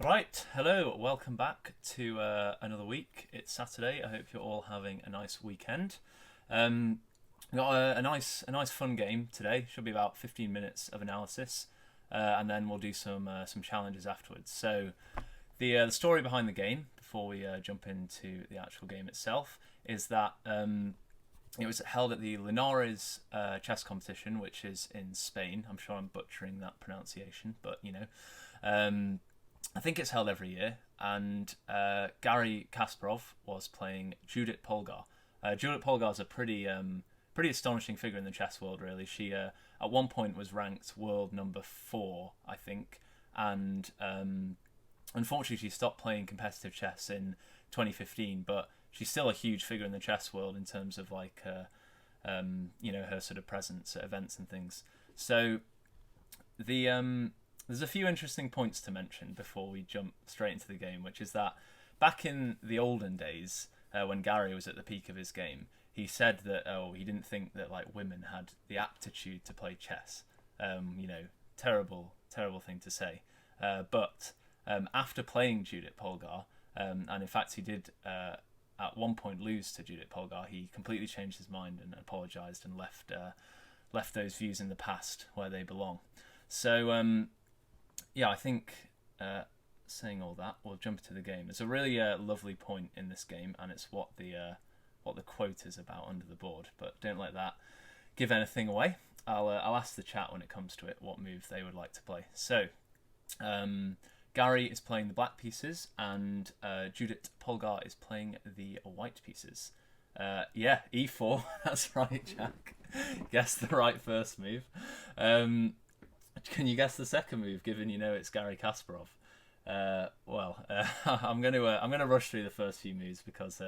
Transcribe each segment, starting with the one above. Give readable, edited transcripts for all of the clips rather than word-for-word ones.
Right, hello, welcome back to another week. It's Saturday. I hope you're all having a nice weekend. Um, we got a nice fun game today. Should be about 15 minutes of analysis, and then we'll do some challenges afterwards. So the story behind the game before we jump into the actual game itself is that it was held at the Linares chess competition, which is in Spain. I'm sure I'm butchering that pronunciation, but I think it's held every year, and Gary Kasparov was playing Judit Polgar. Judit Polgar is a pretty astonishing figure in the chess world, really. She at one point was ranked world number 4, I think, and unfortunately she stopped playing competitive chess in 2015. But she's still a huge figure in the chess world in terms of her sort of presence at events and things. So there's a few interesting points to mention before we jump straight into the game, which is that back in the olden days, when Gary was at the peak of his game, he said that he didn't think that women had the aptitude to play chess. Terrible thing to say. But after playing Judit Polgar, and in fact he did at one point lose to Judit Polgar, he completely changed his mind and apologised and left those views in the past where they belong. So I think saying all that, we'll jump into the game. It's a really lovely point in this game, and it's what the quote is about under the board. But don't let that give anything away. I'll ask the chat when it comes to it what move they would like to play. So Gary is playing the black pieces, and Judit Polgar is playing the white pieces. E4. That's right, Jack. Guessed the right first move. Can you guess the second move, given you know it's Gary Kasparov? I'm gonna rush through the first few moves because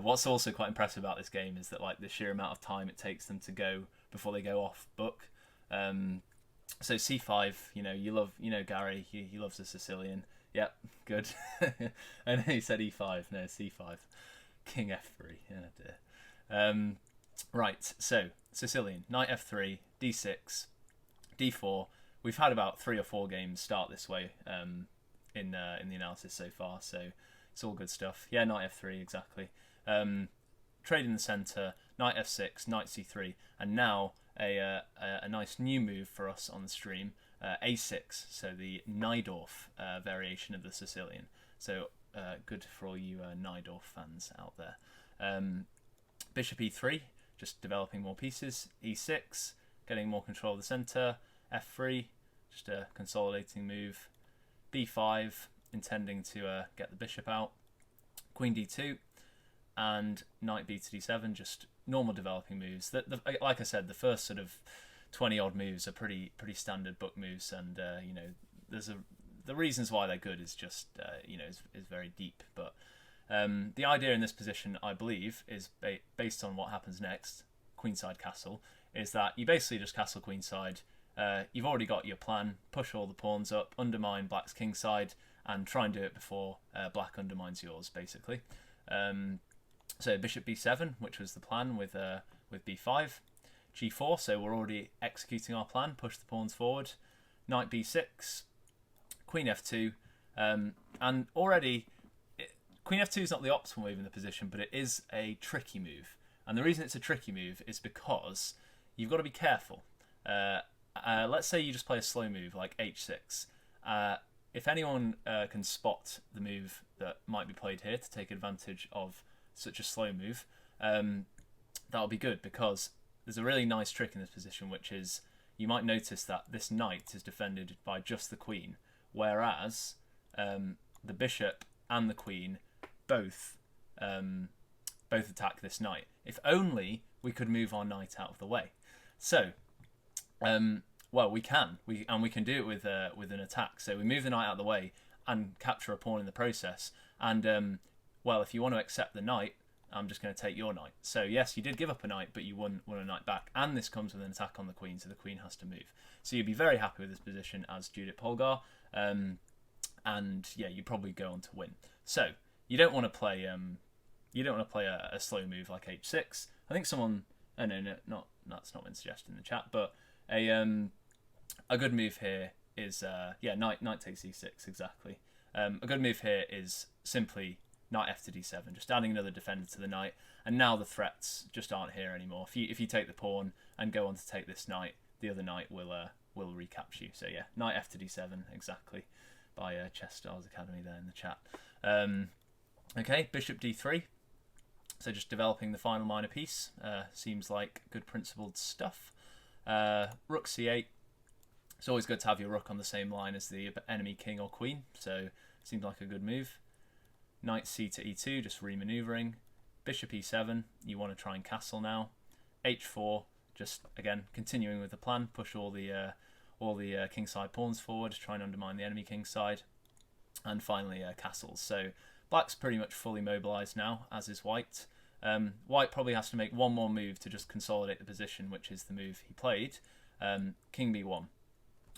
what's also quite impressive about this game is that the sheer amount of time it takes them to go before they go off book. So C5, you love Gary, he loves the Sicilian. Yep, good. I know he said E5, no C5, King F3. Oh dear. Right, so Sicilian, Knight F3, D6. D4. We've had about 3 or 4 games start this way in the analysis so far, so it's all good stuff. Yeah, Knight F3 exactly. Trade in the centre, Knight F6, Knight C3, and now a nice new move for us on the stream, A6. So the Najdorf variation of the Sicilian. So good for all you Najdorf fans out there. Bishop E3, just developing more pieces. E6, getting more control of the centre. F3, just a consolidating move. B5, intending to get the bishop out. Queen D2, and Knight B to D7, just normal developing moves. Like I said, the first sort of 20 odd moves are pretty standard book moves, and the reasons why they're good is just is very deep. But the idea in this position, I believe, is based on what happens next. Queenside castle is that you basically just castle queenside. You've already got your plan, push all the pawns up, undermine black's kingside, and try and do it before black undermines yours, basically. So bishop b7, which was the plan with b5. G4, so we're already executing our plan, push the pawns forward. Knight b6, queen f2, and already queen f2 is not the optimal move in the position, but it is a tricky move. And the reason it's a tricky move is because you've got to be careful. Let's say you just play a slow move like h6. If anyone can spot the move that might be played here to take advantage of such a slow move, that'll be good, because there's a really nice trick in this position, which is you might notice that this knight is defended by just the queen, whereas the bishop and the queen both attack this knight. If only we could move our knight out of the way. So we can do it with an attack. So we move the knight out of the way and capture a pawn in the process. And if you want to accept the knight, I'm just going to take your knight. So yes, you did give up a knight, but you won a knight back. And this comes with an attack on the queen, so the queen has to move. So you'd be very happy with this position as Judit Polgar. You'd probably go on to win. So you don't want to play a slow move like h6. I think someone, that's not been suggested in the chat, but a good move here is yeah, knight takes e6 exactly. A good move here is simply knight f to d7, just adding another defender to the knight, and now the threats just aren't here anymore. If you take the pawn and go on to take this knight, the other knight will recapture you. So yeah, knight f to d7 exactly, by Chess Stars Academy there in the chat. Okay, bishop d3. So just developing the final minor piece. Seems like good principled stuff. Rook c8. It's always good to have your rook on the same line as the enemy king or queen, so seems like a good move. Knight c to e2, just re-maneuvering. Bishop e7, you want to try and castle now. h4, just again continuing with the plan, push all the kingside pawns forward, try and undermine the enemy kingside, and finally castles. So black's pretty much fully mobilized now, as is white. White probably has to make one more move to just consolidate the position, which is the move he played. King b1.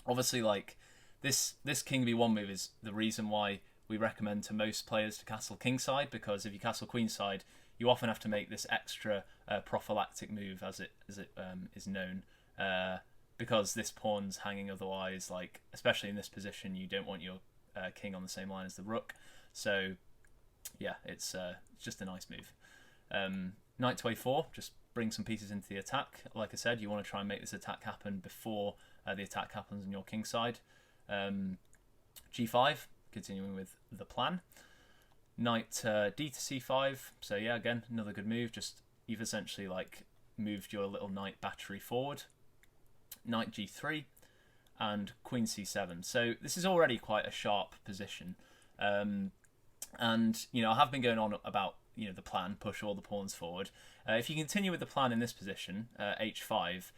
Obviously, like this king b1 move is the reason why we recommend to most players to castle kingside, because if you castle queenside, you often have to make this extra prophylactic move, as it is known, because this pawn's hanging otherwise. Like especially in this position, you don't want your king on the same line as the rook. So yeah, it's just a nice move. Knight to a4, just bring some pieces into the attack. Like I said, you want to try and make this attack happen before the attack happens on your king side. G5, continuing with the plan. Knight d to c5. So yeah, again, another good move. Just you've essentially like moved your little knight battery forward. Knight g3 and queen c7. So this is already quite a sharp position. And you know, I have been going on about the plan, push all the pawns forward. If you continue with the plan in this position, h5,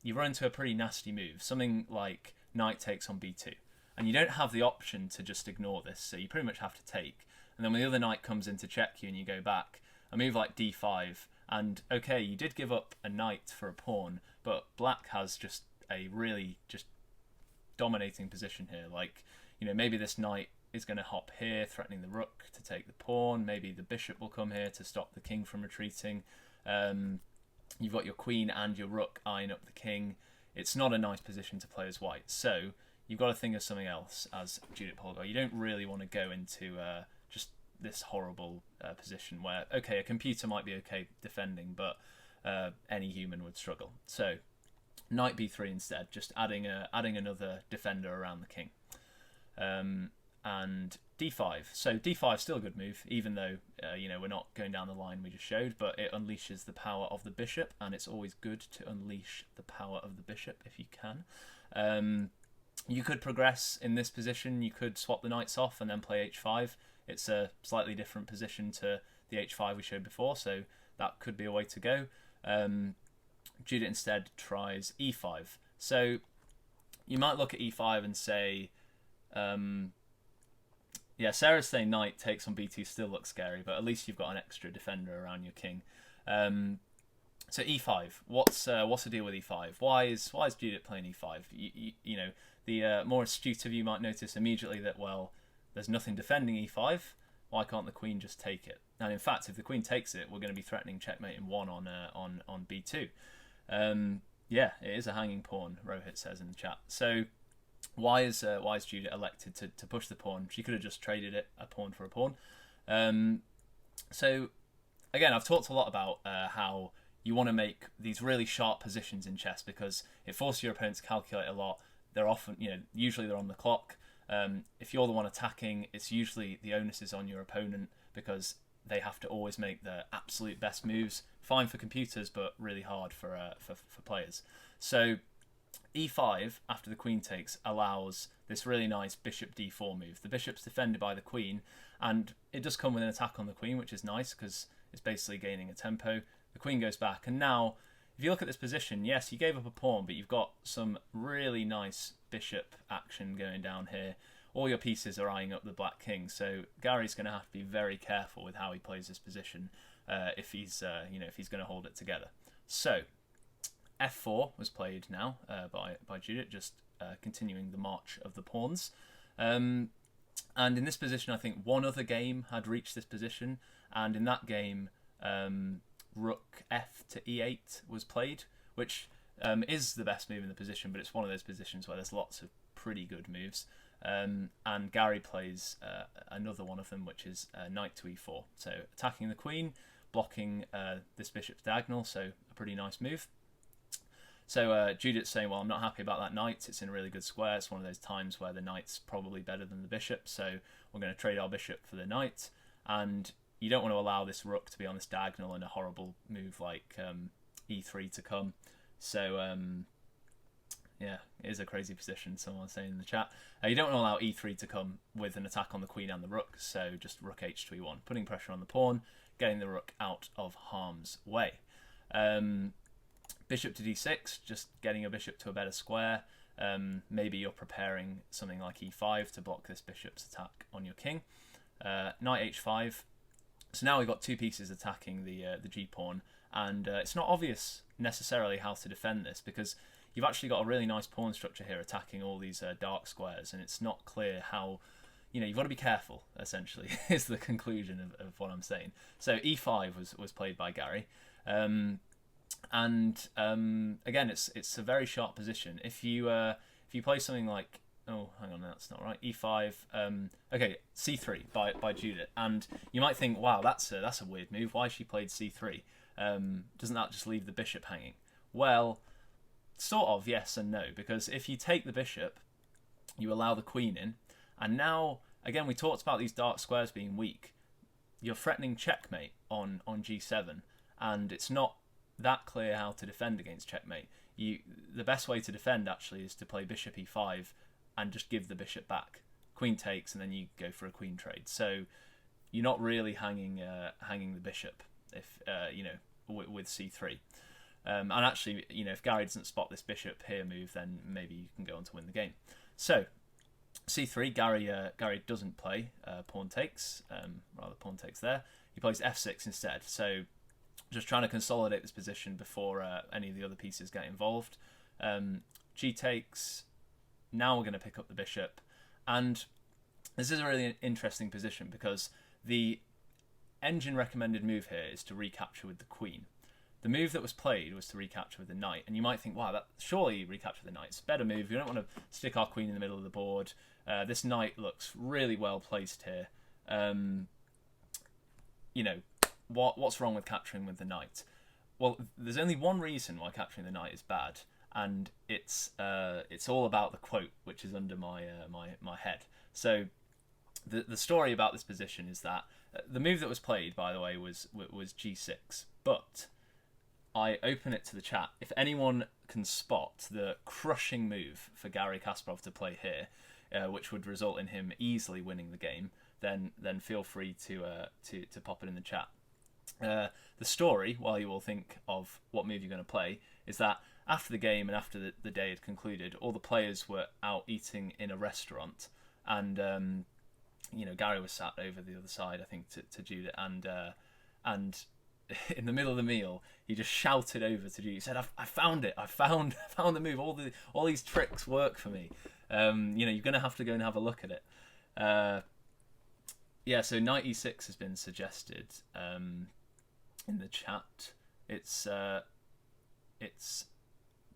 you run into a pretty nasty move, something like knight takes on b2, and you don't have the option to just ignore this, so you pretty much have to take. And then when the other knight comes in to check you and you go back, a move like d5, and okay, you did give up a knight for a pawn, but black has just a really just dominating position here. Like, maybe this knight is going to hop here, threatening the rook to take the pawn. Maybe the bishop will come here to stop the king from retreating. You've got your queen and your rook eyeing up the king. It's not a nice position to play as white. So you've got to think of something else as Judit Polgar. You don't really want to go into just this horrible position where, okay, a computer might be okay defending, but any human would struggle. So knight b3 instead, just adding another defender around the king. And d5. So d5 is still a good move, even though we're not going down the line we just showed, but it unleashes the power of the bishop, and it's always good to unleash the power of the bishop if you can. You could progress in this position. You could swap the knights off and then play h5. It's a slightly different position to the h5 we showed before, so that could be a way to go. Judit instead tries e5. So you might look at e5 and say, yeah, Sarah's saying knight takes on b2 still looks scary, but at least you've got an extra defender around your king. So e5, what's the deal with e5? Why is Judit playing e5? The more astute of you might notice immediately that, well, there's nothing defending e5. Why can't the queen just take it? And in fact, if the queen takes it, we're going to be threatening checkmate in 1 on b2. Yeah, it is a hanging pawn, Rohit says in the chat. So why is Judit elected to push the pawn? She could have just traded it, a pawn for a pawn. So again, I've talked a lot about how you want to make these really sharp positions in chess because it forces your opponent to calculate a lot. They're often, usually they're on the clock. If you're the one attacking, it's usually the onus is on your opponent because they have to always make the absolute best moves. Fine for computers, but really hard for players. So e5 after the queen takes allows this really nice bishop d4 move. The bishop's defended by the queen, and it does come with an attack on the queen, which is nice because it's basically gaining a tempo. The queen goes back, and now if you look at this position, yes, you gave up a pawn, but you've got some really nice bishop action going down here. All your pieces are eyeing up the black king, so Gary's going to have to be very careful with how he plays this position if he's going to hold it together. So f4 was played now by Judit, just continuing the march of the pawns. And in this position, I think one other game had reached this position, and in that game, Rook f to e8 was played, which is the best move in the position, but it's one of those positions where there's lots of pretty good moves. And Gary plays another one of them, which is knight to e4. So attacking the queen, blocking this bishop's diagonal, so a pretty nice move. So Judith's saying, well, I'm not happy about that knight. It's in a really good square. It's one of those times where the knight's probably better than the bishop, so we're going to trade our bishop for the knight. And you don't want to allow this rook to be on this diagonal and a horrible move like e3 to come. So, yeah, it is a crazy position, someone's saying in the chat. You don't want to allow e3 to come with an attack on the queen and the rook, so just rook h to e1, putting pressure on the pawn, getting the rook out of harm's way. Bishop to d6, just getting a bishop to a better square. Maybe you're preparing something like e5 to block this bishop's attack on your king. Knight h5. So now we've got two pieces attacking the g-pawn, and it's not obvious necessarily how to defend this, because you've actually got a really nice pawn structure here attacking all these dark squares, and it's not clear how... you've got to be careful, essentially, is the conclusion of what I'm saying. So e5 was played by Gary. And again, it's a very sharp position. If you play something like, oh, hang on, that's not right, e5, okay, c3 by Judith, and you might think, wow, that's a weird move. Why she played c3? Doesn't that just leave the bishop hanging? Well, sort of yes and no, because if you take the bishop, you allow the queen in, and now again we talked about these dark squares being weak. You're threatening checkmate on g7, and it's not that clear how to defend against checkmate. The best way to defend actually is to play bishop e5 and just give the bishop back. Queen takes, and then you go for a queen trade. So you're not really hanging the bishop if with c3. And actually, if Gary doesn't spot this bishop here move, then maybe you can go on to win the game. So c3, Gary doesn't play pawn takes. Rather, pawn takes there. He plays f6 instead. So just trying to consolidate this position before any of the other pieces get involved. G takes. Now we're going to pick up the bishop. And this is a really interesting position because the engine recommended move here is to recapture with the queen. The move that was played was to recapture with the knight. And you might think, wow, that surely recapture the knight. It's a better move. We don't want to stick our queen in the middle of the board. This knight looks really well placed here. What's wrong with capturing with the knight? Well, there's only one reason why capturing the knight is bad, and it's all about the quote which is under my head. So the story about this position is that the move that was played, by the way, was g6. But I open it to the chat. If anyone can spot the crushing move for Gary Kasparov to play here, which would result in him easily winning the game, then feel free to pop it in the chat. The story, while you all think of what move you're going to play, is that after the game and after the day had concluded, all the players were out eating in a restaurant, and Gary was sat over the other side, I think, to Judith, and in the middle of the meal, he just shouted over to Judith. He said, "I found it! I found the move. All these tricks work for me. You're going to have to go and have a look at it." So knight e6 has been suggested in the chat. It's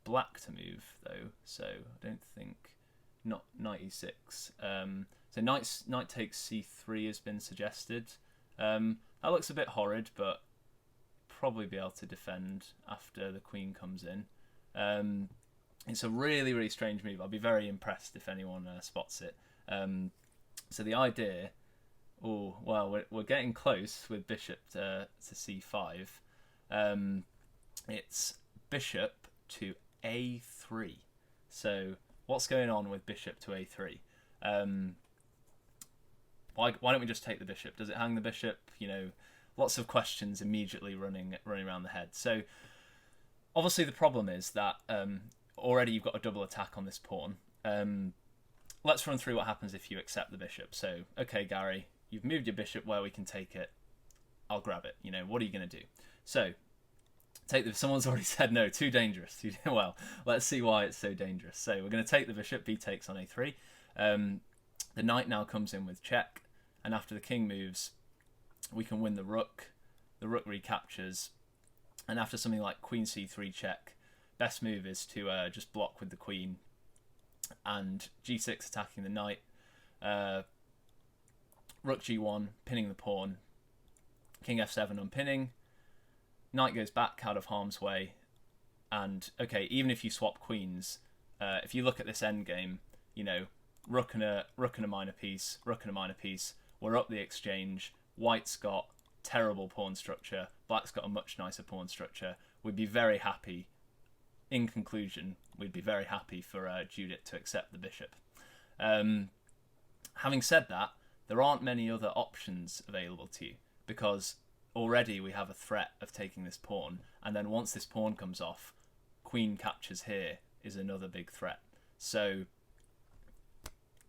black to move though, so I don't think not knight e6. So knight takes c3 has been suggested. That looks a bit horrid, but probably be able to defend after the queen comes in. It's a really, really strange move. I'll be very impressed if anyone spots it. So the idea... Oh, well, we're getting close with bishop to c5. It's bishop to a3. So what's going on with bishop to a3? Why don't we just take the bishop? Does it hang the bishop? Lots of questions immediately running around the head. So obviously the problem is that already you've got a double attack on this pawn. Let's run through what happens if you accept the bishop. So, okay, Gary, you've moved your bishop where we can take it. I'll grab it. What are you going to do? So, someone's already said no, too dangerous. Well, let's see why it's so dangerous. So, we're going to take the bishop. B takes on a3. The knight now comes in with check. And after the king moves, we can win the rook. The rook recaptures. And after something like queen c3 check, best move is to just block with the queen, and g6 attacking the knight, rook g1 pinning the pawn, king f7 unpinning, knight goes back out of harm's way, and okay, even if you swap queens, if you look at this endgame, you know, rook and a minor piece, rook and a minor piece, we're up the exchange. White's got terrible pawn structure, black's got a much nicer pawn structure. We'd be very happy. In conclusion, we'd be very happy for Judit to accept the bishop. Having said that, there aren't many other options available to you, because already we have a threat of taking this pawn, and then once this pawn comes off, queen captures here is another big threat. So,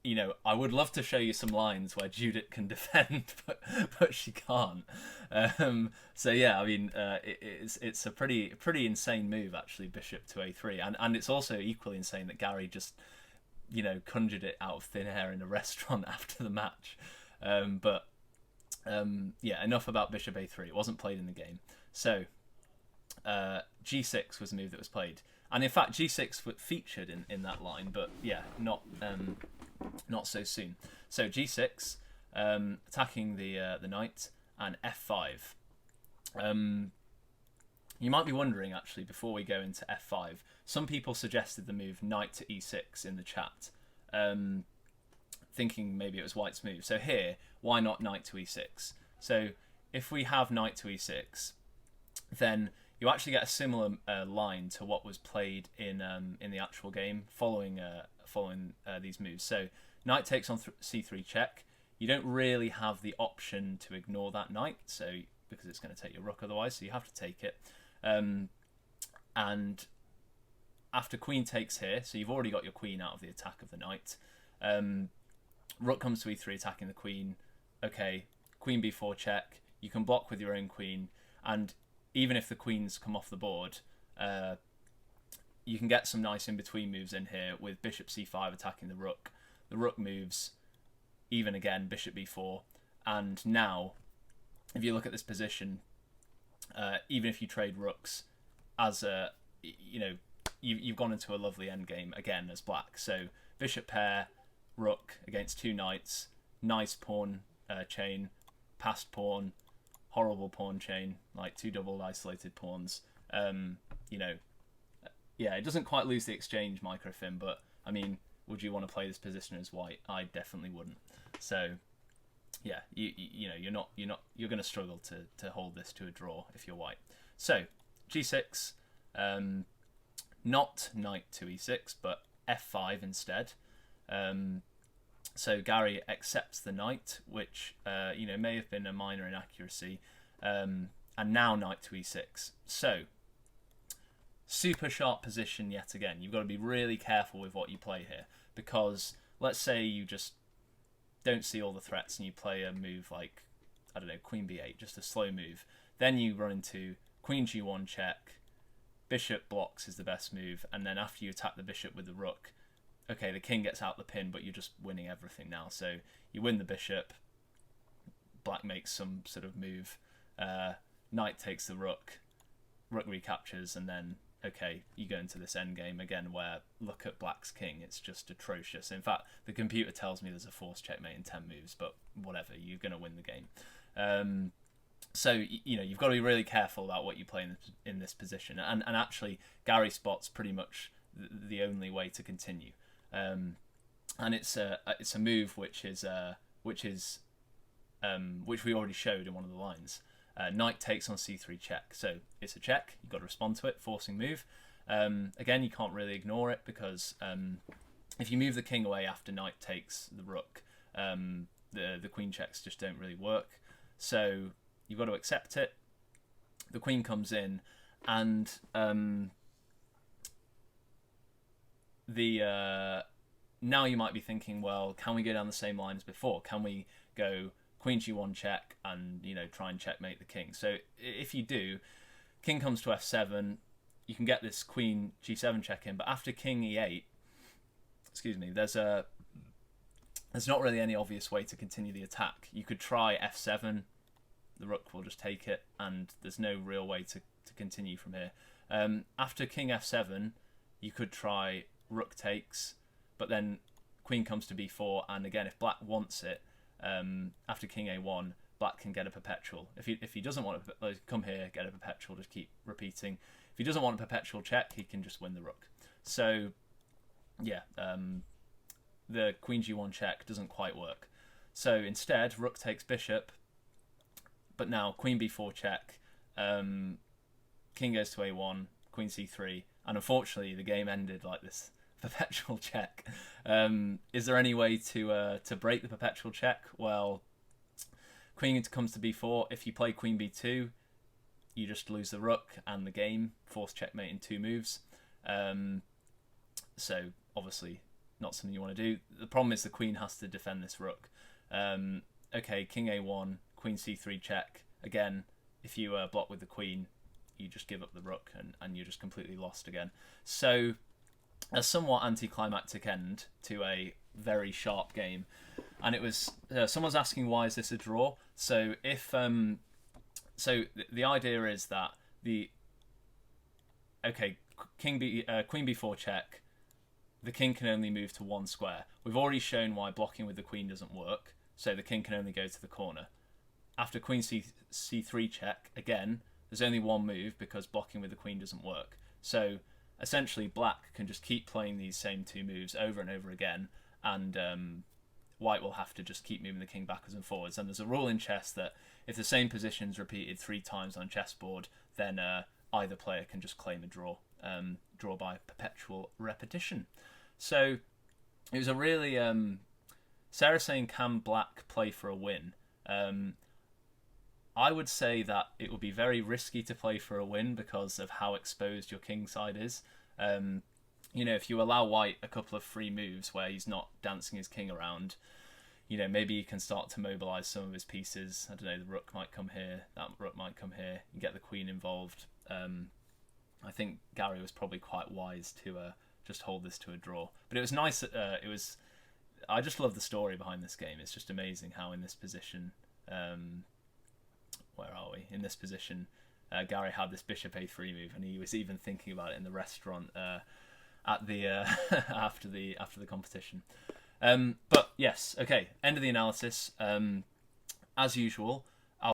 you know, I would love to show you some lines where Judit can defend, but she can't. So yeah, I mean, it's a pretty insane move actually, bishop to a3, and it's also equally insane that Gary just, you know, conjured it out of thin air in a restaurant after the match. Yeah, enough about bishop a3. It wasn't played in the game. So g6 was a move that was played, and in fact g6 featured in that line, but yeah, not so soon. So g6, attacking the knight, and f5. You might be wondering, actually, before we go into f5, some people suggested the move knight to e6 in the chat, thinking maybe it was white's move. So here, why not knight to e6? So if we have knight to e6, then you actually get a similar line to what was played in the actual game following these moves. So knight takes on c3 check. You don't really have the option to ignore that knight, so because it's going to take your rook otherwise, so you have to take it. And after queen takes here, so you've already got your queen out of the attack of the knight. Rook comes to e3 attacking the queen. Okay, queen b4 check. You can block with your own queen, and even if the queens come off the board, you can get some nice in-between moves in here with bishop c5 attacking the rook. The rook moves, even again, bishop b4. And now, if you look at this position, even if you trade rooks, as a, you know, you've gone into a lovely endgame again as black. So bishop pair, rook against two knights, nice pawn chain, passed pawn, horrible pawn chain, like two double isolated pawns. You know, yeah, it doesn't quite lose the exchange, Microfilm, but I mean, would you want to play this position as white? I definitely wouldn't. So yeah, you know, you're going to struggle to hold this to a draw if you're white. So g6, not knight to e6, but f5 instead. So Gary accepts the knight, which you know, may have been a minor inaccuracy, and now knight to e6. So super sharp position yet again. You've got to be really careful with what you play here, because let's say you just don't see all the threats and you play a move like, I don't know, queen b8, just a slow move. Then you run into queen g1 check, bishop blocks is the best move, and then after you attack the bishop with the rook, okay, the king gets out the pin, but you're just winning everything now. So you win the bishop, black makes some sort of move, knight takes the rook, rook recaptures, and then, okay, you go into this endgame again where, look at black's king, it's just atrocious. In fact, the computer tells me there's a forced checkmate in 10 moves, but whatever, you're going to win the game. So, you know, you've got to be really careful about what you play in this position. And actually, Gary spots pretty much the only way to continue. And it's a move which we already showed in one of the lines. Knight takes on c3 check. So it's a check, you've got to respond to it, forcing move. Again, you can't really ignore it, because if you move the king away after knight takes the rook, the queen checks just don't really work. So you've got to accept it. The queen comes in, and now you might be thinking, well, can we go down the same line as before? Can we go queen g1 check and, you know, try and checkmate the king? So if you do, king comes to f7, you can get this queen g7 check in, but after king e8, excuse me, there's not really any obvious way to continue the attack. You could try f7, the rook will just take it, and there's no real way to continue from here. After king f7, you could try rook takes, but then queen comes to b4, and again, if black wants it, after king a1, black can get a perpetual. If he doesn't want to come here, get a perpetual, just keep repeating. If he doesn't want a perpetual check, he can just win the rook. So, yeah, the queen g1 check doesn't quite work. So instead, rook takes bishop, but now queen b4 check, king goes to a1, queen c3, and unfortunately the game ended like this perpetual check. Is there any way to break the perpetual check? Well, queen comes to b4. If you play queen b2, you just lose the rook and the game. Force checkmate in 2 moves. So obviously not something you want to do. The problem is the queen has to defend this rook. Okay, king a1, queen c3 check. Again, if you block with the queen, you just give up the rook and you're just completely lost again. So a somewhat anticlimactic end to a very sharp game. And it was someone's asking, why is this a draw? So if so the idea is that queen b4 check, the king can only move to 1 square. We've already shown why blocking with the queen doesn't work, so the king can only go to the corner. After queen c3 check, again, there's only 1 move because blocking with the queen doesn't work. So essentially black can just keep playing these same 2 moves over and over again, and white will have to just keep moving the king backwards and forwards. And there's a rule in chess that if the same position is repeated 3 times on a chessboard, then either player can just claim a draw. Draw by perpetual repetition. So it was a really Sarah saying, can black play for a win? I would say that it would be very risky to play for a win because of how exposed your king side is. You know, if you allow white a couple of free moves where he's not dancing his king around, you know, maybe you can start to mobilize some of his pieces. I don't know, the rook might come here, that rook might come here, you get the queen involved. I think Gary was probably quite wise to just hold this to a draw. But it was nice. I just love the story behind this game. It's just amazing how in this position, where are we? In this position, Gary had this bishop a3 move, and he was even thinking about it in the restaurant at the after the competition. But yes, okay. End of the analysis. As usual,